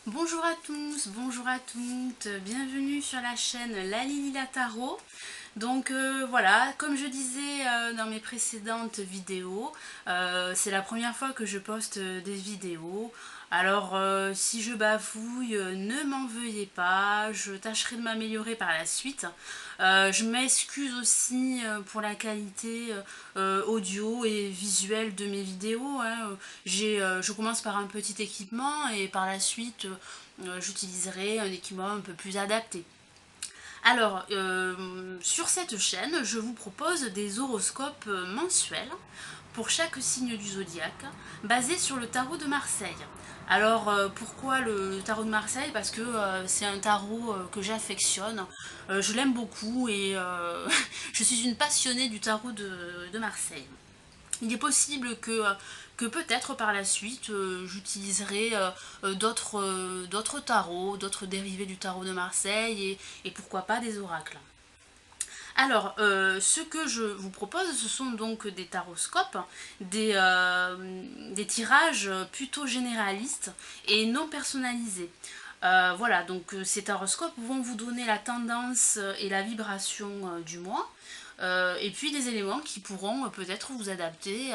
Bonjour à tous, bonjour à toutes, bienvenue sur la chaîne Lalilila Tarot. Donc voilà, comme je disais dans mes précédentes vidéos, c'est la première fois que je poste des vidéos. Alors si je bafouille, ne m'en veuillez pas, je tâcherai de m'améliorer par la suite. Je m'excuse aussi pour la qualité audio et visuelle de mes vidéos, hein. Je commence par un petit équipement et par la suite j'utiliserai un équipement un peu plus adapté. Alors, sur cette chaîne, je vous propose des horoscopes mensuels pour chaque signe du zodiaque, basés sur le tarot de Marseille. Alors, pourquoi le tarot de Marseille? Parce que c'est un tarot que j'affectionne, je l'aime beaucoup et je suis une passionnée du tarot de Marseille. Il est possible que peut-être par la suite j'utiliserai d'autres tarots, d'autres dérivés du tarot de Marseille et pourquoi pas des oracles. Alors, ce que je vous propose, ce sont donc des taroscopes, des tirages plutôt généralistes et non personnalisés. Voilà, donc ces taroscopes vont vous donner la tendance et la vibration du mois. Et puis des éléments qui pourront peut-être vous adapter,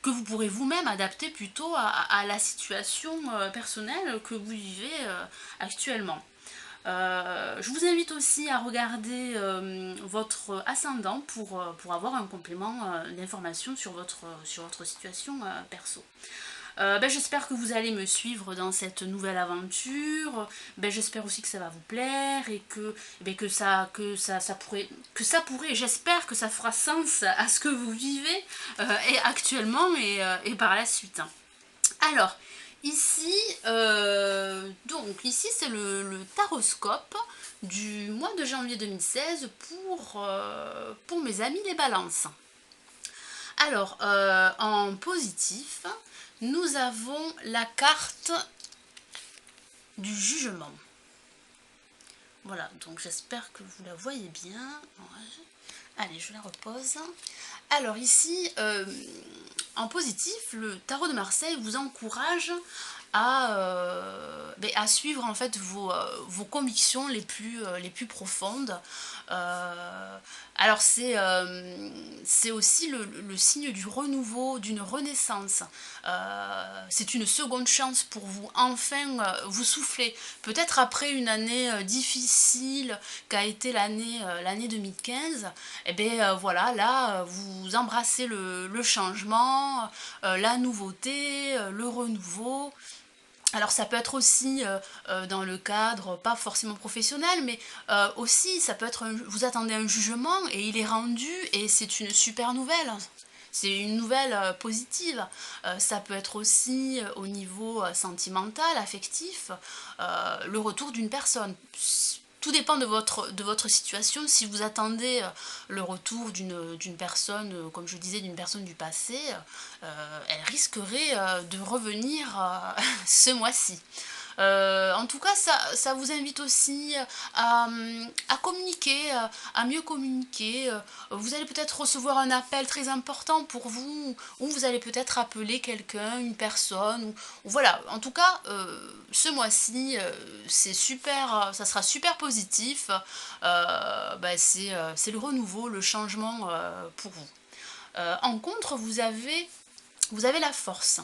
que vous pourrez vous-même adapter plutôt à la situation personnelle que vous vivez actuellement. Je vous invite aussi à regarder votre ascendant pour avoir un complément d'information sur votre situation perso. J'espère que vous allez me suivre dans cette nouvelle aventure. J'espère aussi que ça va vous plaire et ça pourrait, j'espère que ça fera sens à ce que vous vivez et actuellement et par la suite. Alors, ici, ici c'est le taroscope du mois de janvier 2016 pour mes amis les balances. Alors, en positif, nous avons la carte du jugement. Voilà, donc j'espère que vous la voyez bien. Allez, je la repose. Alors ici, en positif, le tarot de Marseille vous encourage à suivre en fait vos convictions les plus profondes. Euh, alors c'est aussi le signe du renouveau, d'une renaissance. C'est une seconde chance pour vous enfin vous souffler. Peut-être après une année difficile qu'a été l'année 2015, et bien voilà, là vous embrassez le changement, la nouveauté, le renouveau. Alors ça peut être aussi dans le cadre, pas forcément professionnel, mais aussi ça peut être, vous attendez un jugement et il est rendu et c'est une super nouvelle. C'est une nouvelle positive. Ça peut être aussi au niveau sentimental, affectif, le retour d'une personne. Tout dépend de votre situation. Si vous attendez le retour d'une personne, comme je disais, d'une personne du passé, elle risquerait de revenir ce mois-ci. En tout cas, ça vous invite aussi à communiquer, à mieux communiquer. Vous allez peut-être recevoir un appel très important pour vous, ou vous allez peut-être appeler quelqu'un, une personne. Ou voilà, en tout cas, ce mois-ci, c'est super, ça sera super positif. C'est le renouveau, le changement pour vous. En contre, vous avez la force.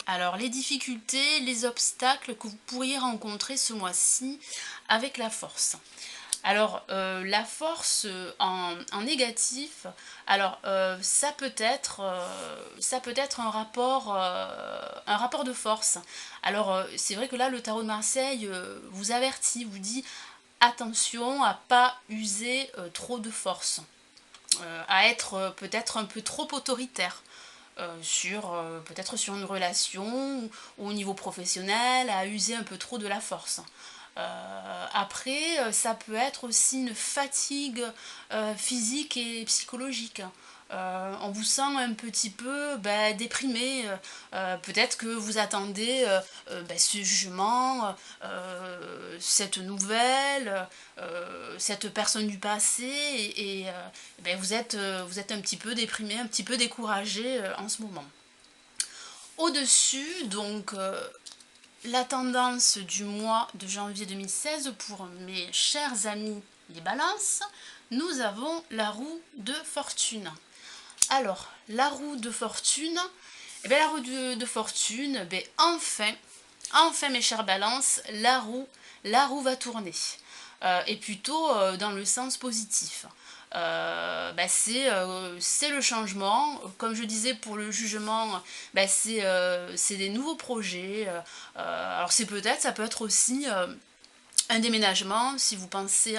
Alors, les difficultés, les obstacles que vous pourriez rencontrer ce mois-ci avec la force. Alors, la force en négatif, alors ça peut être un rapport de force. Alors, c'est vrai que là, le tarot de Marseille vous avertit, vous dit attention à pas user trop de force, à être peut-être un peu trop autoritaire peut-être sur une relation ou au niveau professionnel, à user un peu trop de la force. Après, ça peut être aussi une fatigue physique et psychologique. On vous sent un petit peu déprimé. Peut-être que vous attendez ce jugement, cette nouvelle, cette personne du passé, vous êtes un petit peu déprimé, un petit peu découragé en ce moment. Au-dessus, donc, la tendance du mois de janvier 2016 pour mes chers amis les balances, nous avons la roue de fortune. Alors, la roue de fortune, eh bien, la roue de fortune, eh bien, enfin mes chères balances, la roue va tourner. Et plutôt dans le sens positif. C'est le changement. Comme je disais pour le jugement, c'est des nouveaux projets. Alors ça peut être aussi un déménagement, si vous pensez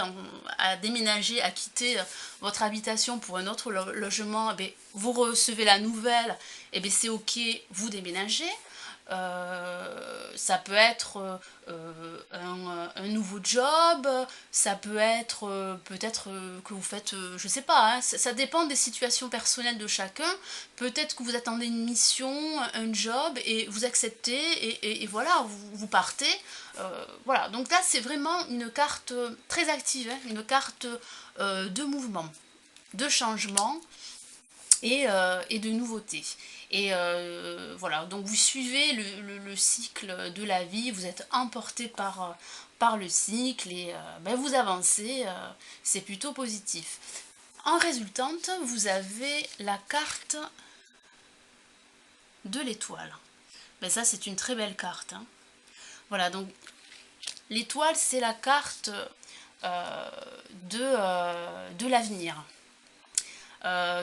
à déménager, à quitter votre habitation pour un autre logement, eh bien, vous recevez la nouvelle, et bien c'est ok, vous déménagez. Ça peut être un nouveau job, ça peut être peut-être que vous faites, je sais pas, hein, ça dépend des situations personnelles de chacun. Peut-être que vous attendez une mission, un job, et vous acceptez, et voilà, vous partez. Voilà, donc là c'est vraiment une carte très active, hein, une carte de mouvement, de changement et de nouveautés. Et voilà, donc vous suivez le cycle de la vie, vous êtes emporté par le cycle et vous avancez, c'est plutôt positif. En résultante, vous avez la carte de l'étoile. Ben ça, c'est une très belle carte, hein. Voilà, donc l'étoile, c'est la carte de l'avenir.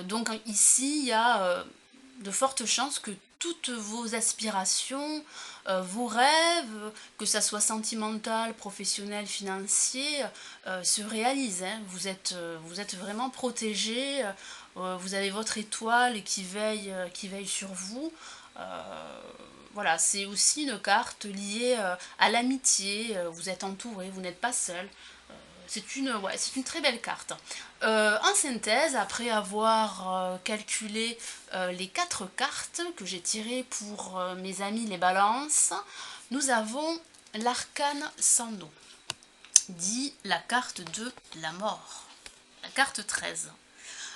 Donc ici, il y a de fortes chances que toutes vos aspirations, vos rêves, que ça soit sentimental, professionnel, financier, se réalisent, hein. Vous êtes vraiment protégé, vous avez votre étoile qui veille sur vous. Voilà, c'est aussi une carte liée à l'amitié, vous êtes entouré, vous n'êtes pas seul. C'est une très belle carte. En synthèse, après avoir calculé les 4 cartes que j'ai tirées pour mes amis les balances, nous avons l'arcane sans nom, dit la carte de la mort, la carte 13.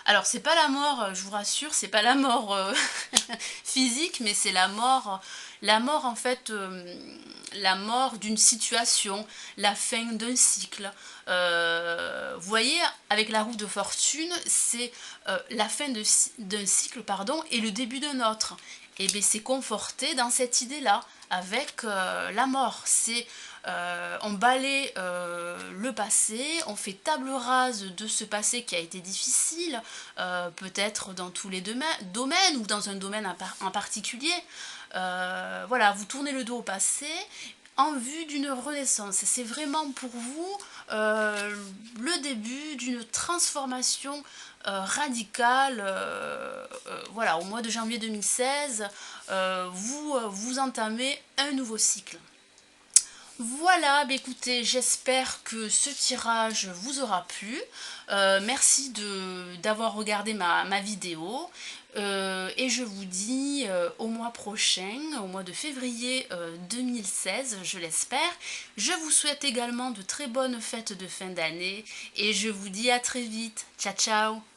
Alors, c'est pas la mort, je vous rassure, c'est pas la mort physique, mais c'est la mort en fait, la mort d'une situation, la fin d'un cycle. Vous voyez, avec la roue de fortune, c'est la fin d'un cycle, pardon, et le début d'un autre. Et bien, c'est conforté dans cette idée-là, avec la mort. On balaie le passé, on fait table rase de ce passé qui a été difficile, peut-être dans tous les domaines ou dans un domaine en particulier. Voilà, vous tournez le dos au passé en vue d'une renaissance. C'est vraiment pour vous le début d'une transformation radicale. Voilà, au mois de janvier 2016, vous entamez un nouveau cycle. Voilà, écoutez, j'espère que ce tirage vous aura plu. Merci d'avoir regardé ma vidéo. Et je vous dis au mois prochain, au mois de février 2016, je l'espère. Je vous souhaite également de très bonnes fêtes de fin d'année et je vous dis à très vite. Ciao, ciao!